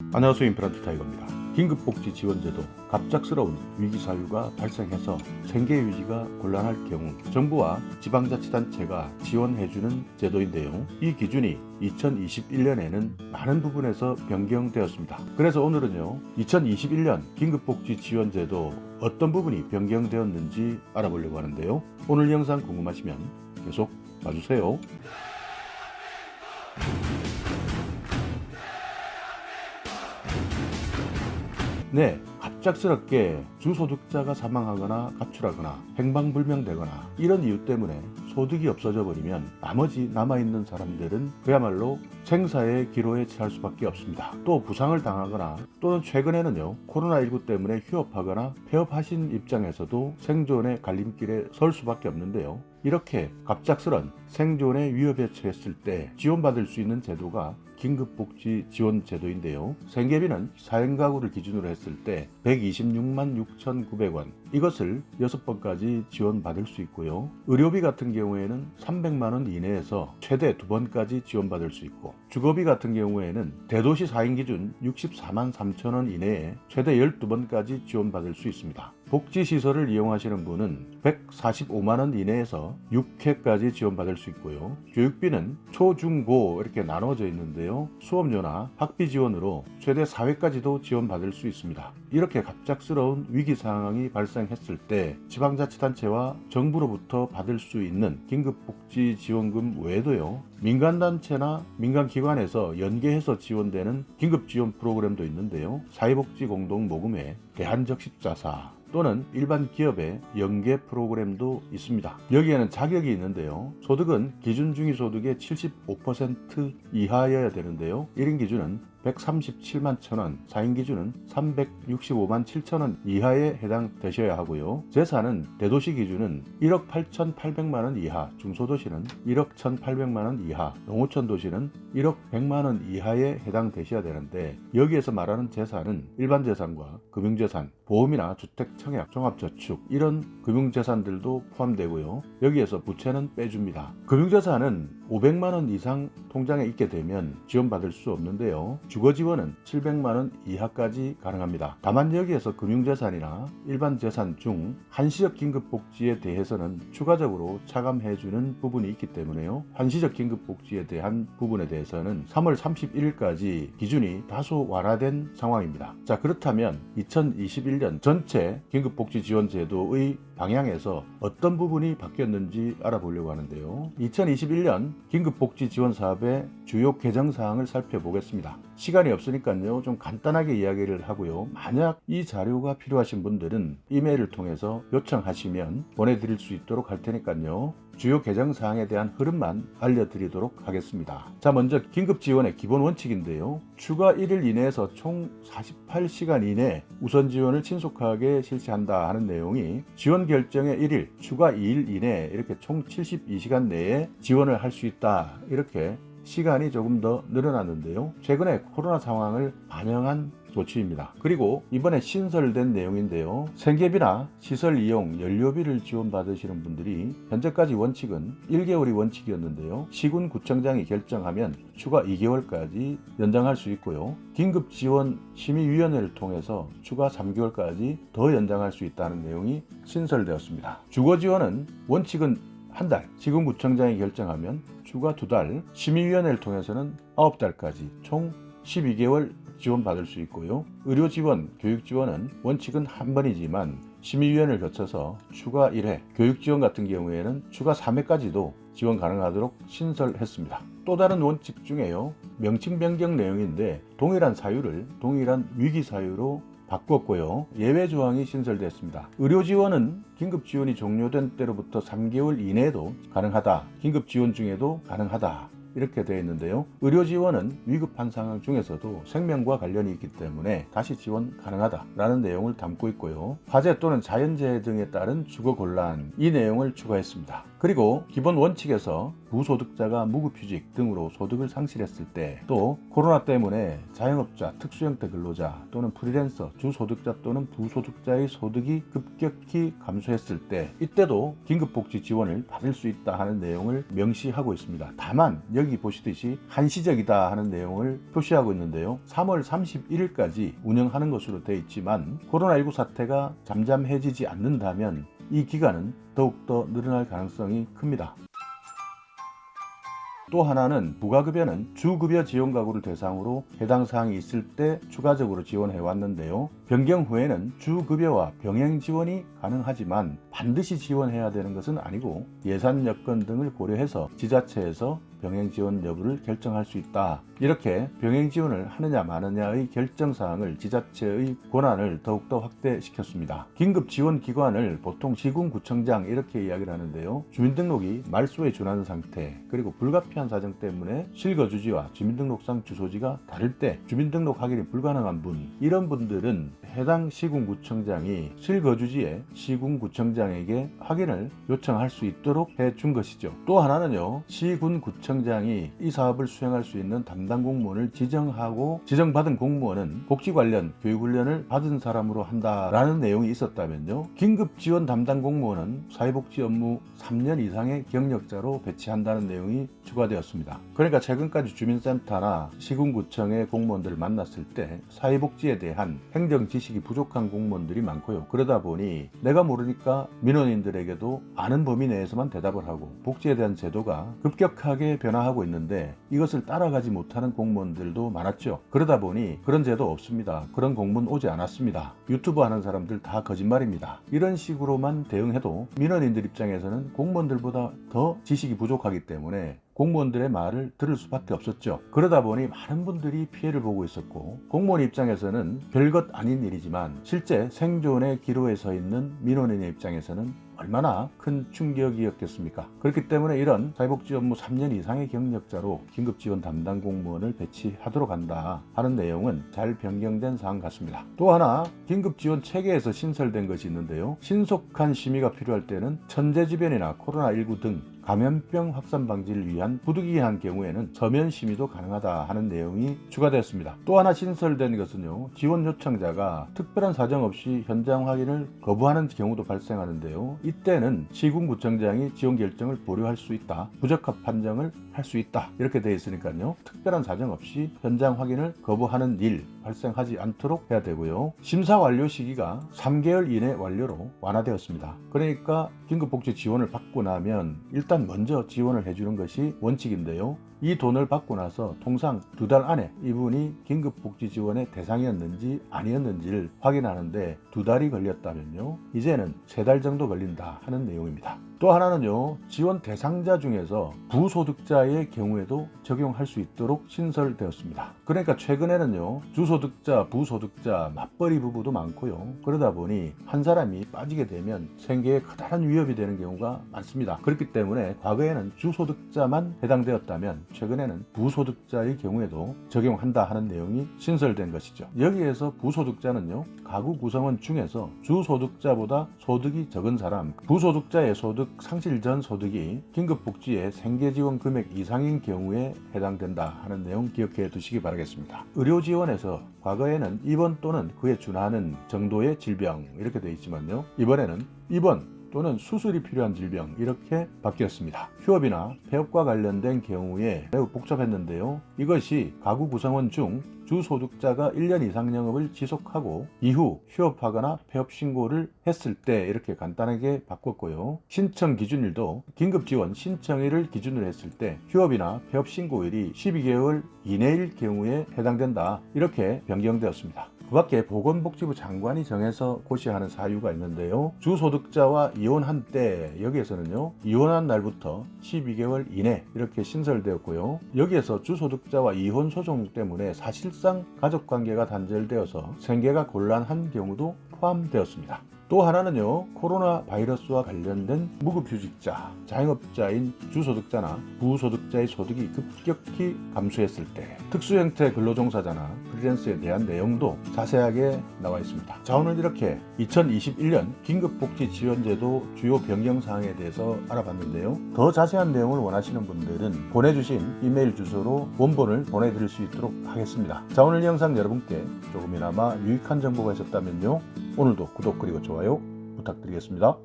안녕하세요. 임플란트 타이거입니다. 긴급복지지원제도 갑작스러운 위기사유가 발생해서 생계 유지가 곤란할 경우 정부와 지방자치단체가 지원해주는 제도인데요. 이 기준이 2021년에는 많은 부분에서 변경되었습니다. 그래서 오늘은요, 2021년 긴급복지지원제도 어떤 부분이 변경되었는지 알아보려고 하는데요. 오늘 영상 궁금하시면 계속 봐주세요. 네, 갑작스럽게 주소득자가 사망하거나 가출하거나 행방불명되거나 이런 이유 때문에 소득이 없어져 버리면 나머지 남아있는 사람들은 그야말로 생사의 기로에 처할 수밖에 없습니다. 또 부상을 당하거나 또는 최근에는요, 코로나19 때문에 휴업하거나 폐업하신 입장에서도 생존의 갈림길에 설 수밖에 없는데요. 이렇게 갑작스런 생존의 위협에 처했을 때 지원받을 수 있는 제도가 긴급복지지원제도인데요. 생계비는 4인 가구를 기준으로 했을 때 126만 6,900원, 이것을 6번까지 지원받을 수 있고요. 의료비 같은 경우에는 300만원 이내에서 최대 2번까지 지원받을 수 있고, 주거비 같은 경우에는 대도시 4인 기준 64만 3천원 이내에 최대 12번까지 지원받을 수 있습니다. 복지시설을 이용하시는 분은 145만원 이내에서 6회까지 지원받을 수 있고요. 교육비는 초, 중, 고 이렇게 나눠져 있는데요. 수업료나 학비 지원으로 최대 4회까지도 지원받을 수 있습니다. 이렇게 갑작스러운 위기 상황이 발생했을 때 지방자치단체와 정부로부터 받을 수 있는 긴급복지지원금 외에도요, 민간단체나 민간기관에서 연계해서 지원되는 긴급지원 프로그램도 있는데요. 사회복지공동모금회, 대한적십자사 또는 일반 기업의 연계 프로그램도 있습니다. 여기에는 자격이 있는데요. 소득은 기준 중위소득의 75% 이하여야 되는데요. 1인 기준은 137만 1,000원, 4인 기준은 365만 7천원 이하에 해당되셔야 하고요. 재산은 대도시 기준은 1억 8,800만원 이하, 중소도시는 1억 1,800만원 이하, 농어촌 도시는 1억 100만원 이하에 해당되셔야 되는데, 여기에서 말하는 재산은 일반 재산과 금융재산, 보험이나 주택, 청약, 종합저축 이런 금융재산들도 포함되고요. 여기에서 부채는 빼줍니다. 금융재산은 500만원 이상 통장에 있게 되면 지원받을 수 없는데요. 주거지원은 700만원 이하까지 가능합니다. 다만 여기에서 금융재산이나 일반 재산 중 한시적 긴급복지에 대해서는 추가적으로 차감해주는 부분이 있기 때문에요. 한시적 긴급복지에 대한 부분에 대해서는 3월 31일까지 기준이 다소 완화된 상황입니다. 자, 그렇다면 2021년 전체 긴급복지지원제도의 방향에서 어떤 부분이 바뀌었는지 알아보려고 하는데요. 2021년 긴급복지지원사업의 주요 개정사항을 살펴보겠습니다. 시간이 없으니까요, 좀 간단하게 이야기를 하고요. 만약 이 자료가 필요하신 분들은 이메일을 통해서 요청하시면 보내드릴 수 있도록 할 테니까요. 주요 개정사항에 대한 흐름만 알려드리도록 하겠습니다. 자, 먼저 긴급지원의 기본 원칙인데요. 추가 1일 이내에서 총 48시간 이내 우선 지원을 신속하게 실시한다 하는 내용이 지원 결정의 1일, 추가 2일 이내 이렇게 총 72시간 내에 지원을 할 수 있다, 이렇게 시간이 조금 더 늘어났는데요. 최근에 코로나 상황을 반영한 조치입니다. 그리고 이번에 신설된 내용인데요. 생계비나 시설 이용, 연료비를 지원받으시는 분들이 현재까지 원칙은 1개월이 원칙이었는데요. 시군구청장이 결정하면 추가 2개월까지 연장할 수 있고요. 긴급지원심의위원회를 통해서 추가 3개월까지 더 연장할 수 있다는 내용이 신설되었습니다. 주거지원은 원칙은 한 달, 시군구청장이 결정하면 추가 2달, 심의위원회를 통해서는 9달까지 총 12개월 지원받을 수 있고요. 의료지원, 교육지원은 원칙은 한 번이지만 심의위원회를 거쳐서 추가 1회, 교육지원 같은 경우에는 추가 3회까지도 지원 가능하도록 신설했습니다. 또 다른 원칙 중에요, 명칭 변경 내용인데 동일한 사유를 동일한 위기 사유로 바꿨고요. 예외 조항이 신설됐습니다. 의료지원은 긴급지원이 종료된 때로부터 3개월 이내에도 가능하다, 긴급지원 중에도 가능하다, 이렇게 되어 있는데요. 의료지원은 위급한 상황 중에서도 생명과 관련이 있기 때문에 다시 지원 가능하다라는 내용을 담고 있고요. 화재 또는 자연재해 등에 따른 주거곤란, 이 내용을 추가했습니다. 그리고 기본 원칙에서 부소득자가 무급휴직 등으로 소득을 상실했을 때, 또 코로나 때문에 자영업자, 특수형태 근로자 또는 프리랜서, 주소득자 또는 부소득자의 소득이 급격히 감소했을 때, 이때도 긴급복지 지원을 받을 수 있다 하는 내용을 명시하고 있습니다. 다만 여기 보시듯이 한시적이다 하는 내용을 표시하고 있는데요. 3월 31일까지 운영하는 것으로 되어 있지만 코로나19 사태가 잠잠해지지 않는다면 이 기간은 더욱더 늘어날 가능성이 큽니다. 또 하나는 부가급여는 주급여 지원가구를 대상으로 해당 사항이 있을 때 추가적으로 지원해 왔는데요. 변경 후에는 주급여와 병행 지원이 가능하지만 반드시 지원해야 되는 것은 아니고 예산 여건 등을 고려해서 지자체에서 병행 지원 여부를 결정할 수 있다. 이렇게 병행 지원을 하느냐 마느냐의 결정사항을 지자체의 권한을 더욱더 확대시켰습니다. 긴급지원기관을 보통 시군구청장 이렇게 이야기를 하는데요. 주민등록이 말소에 준하는 상태, 그리고 불가피한 사정 때문에 실거주지와 주민등록상 주소지가 다를 때 주민등록 확인이 불가능한 분, 이런 분들은 해당 시군구청장이 실거주지에 시군구청장에게 확인을 요청할 수 있도록 해준 것이죠. 또 하나는요, 시군구청장이 이 사업을 수행할 수 있는 담당 공무원을 지정하고 지정받은 공무원은 복지 관련 교육훈련을 받은 사람으로 한다라는 내용이 있었다면요, 긴급지원 담당 공무원은 사회복지 업무 3년 이상의 경력자로 배치한다는 내용이 추가되었습니다. 그러니까 최근까지 주민센터나 시군구청의 공무원들을 만났을 때 사회복지에 대한 행정 지식이 부족한 공무원들이 많고요. 그러다 보니 내가 모르니까 민원인들에게도 아는 범위 내에서만 대답을 하고, 복지에 대한 제도가 급격하게 변화하고 있는데 이것을 따라가지 못하는 공무원들도 많았죠. 그러다 보니 그런 제도 없습니다, 그런 공무원 오지 않았습니다, 유튜브 하는 사람들 다 거짓말입니다, 이런 식으로만 대응해도 민원인들 입장에서는 공무원들보다 더 지식이 부족하기 때문에 공무원들의 말을 들을 수밖에 없었죠. 그러다 보니 많은 분들이 피해를 보고 있었고, 공무원 입장에서는 별것 아닌 일이지만 실제 생존의 기로에 서 있는 민원인의 입장에서는 얼마나 큰 충격이었겠습니까? 그렇기 때문에 이런 사회복지 업무 3년 이상의 경력자로 긴급지원 담당 공무원을 배치하도록 한다 하는 내용은 잘 변경된 사항 같습니다. 또 하나, 긴급지원 체계에서 신설된 것이 있는데요. 신속한 심의가 필요할 때는 천재지변이나 코로나19 등 감염병 확산 방지를 위한 부득이한 경우에는 서면 심의도 가능하다 하는 내용이 추가되었습니다. 또 하나 신설된 것은요, 지원 요청자가 특별한 사정 없이 현장 확인을 거부하는 경우도 발생하는데요. 이때는 시군구청장이 지원 결정을 보류할 수 있다, 부적합 판정을 할 수 있다, 이렇게 되어 있으니까요, 특별한 사정 없이 현장 확인을 거부하는 일 발생하지 않도록 해야 되고요. 심사 완료 시기가 3개월 이내 완료로 완화되었습니다. 그러니까 긴급복지 지원을 받고 나면 일단 먼저 지원을 해주는 것이 원칙인데요. 이 돈을 받고 나서 통상 2달 안에 이분이 긴급복지 지원의 대상이었는지 아니었는지를 확인하는데 2달이 걸렸다면요, 이제는 3달 정도 걸린다 하는 내용입니다. 또 하나는요, 지원 대상자 중에서 부소득자의 경우에도 적용할 수 있도록 신설되었습니다. 그러니까 최근에는요, 주소득자, 부소득자 맞벌이 부부도 많고요. 그러다 보니 한 사람이 빠지게 되면 생계에 커다란 위협이 되는 경우가 많습니다. 그렇기 때문에 과거에는 주소득자만 해당되었다면 최근에는 부소득자의 경우에도 적용한다 하는 내용이 신설된 것이죠. 여기에서 부소득자는요, 가구 구성원 중에서 주소득자보다 소득이 적은 사람, 부소득자의 소득 상실 전 소득이 긴급복지의 생계지원 금액 이상인 경우에 해당된다 하는 내용 기억해 두시기 바라겠습니다. 의료지원에서 과거에는 입원 또는 그에 준하는 정도의 질병 이렇게 되어 있지만요, 이번에는 입원 또는 수술이 필요한 질병 이렇게 바뀌었습니다. 휴업이나 폐업과 관련된 경우에 매우 복잡했는데요, 이것이 가구 구성원 중 주소득자가 1년 이상 영업을 지속하고 이후 휴업하거나 폐업 신고를 했을 때 이렇게 간단하게 바꿨고요. 신청 기준일도 긴급지원 신청일을 기준으로 했을 때 휴업이나 폐업 신고일이 12개월 이내일 경우에 해당된다, 이렇게 변경되었습니다. 그 밖에 보건복지부 장관이 정해서 고시하는 사유가 있는데요, 주소득자와 이혼한 때 여기에서는요, 이혼한 날부터 12개월 이내 이렇게 신설되었고요, 여기에서 주소득자와 이혼 소송 때문에 사실상 가족관계가 단절되어서 생계가 곤란한 경우도 포함되었습니다. 또 하나는요, 코로나 바이러스와 관련된 무급휴직자, 자영업자인 주소득자나 부소득자의 소득이 급격히 감소했을 때 특수형태 근로종사자나 프리랜서에 대한 내용도 자세하게 나와 있습니다. 자, 오늘 이렇게 2021년 긴급복지지원제도 주요 변경사항에 대해서 알아봤는데요. 더 자세한 내용을 원하시는 분들은 보내주신 이메일 주소로 원본을 보내드릴 수 있도록 하겠습니다. 자, 오늘 영상 여러분께 조금이나마 유익한 정보가 있었다면요, 오늘도 구독 그리고 좋아요 부탁드리겠습니다.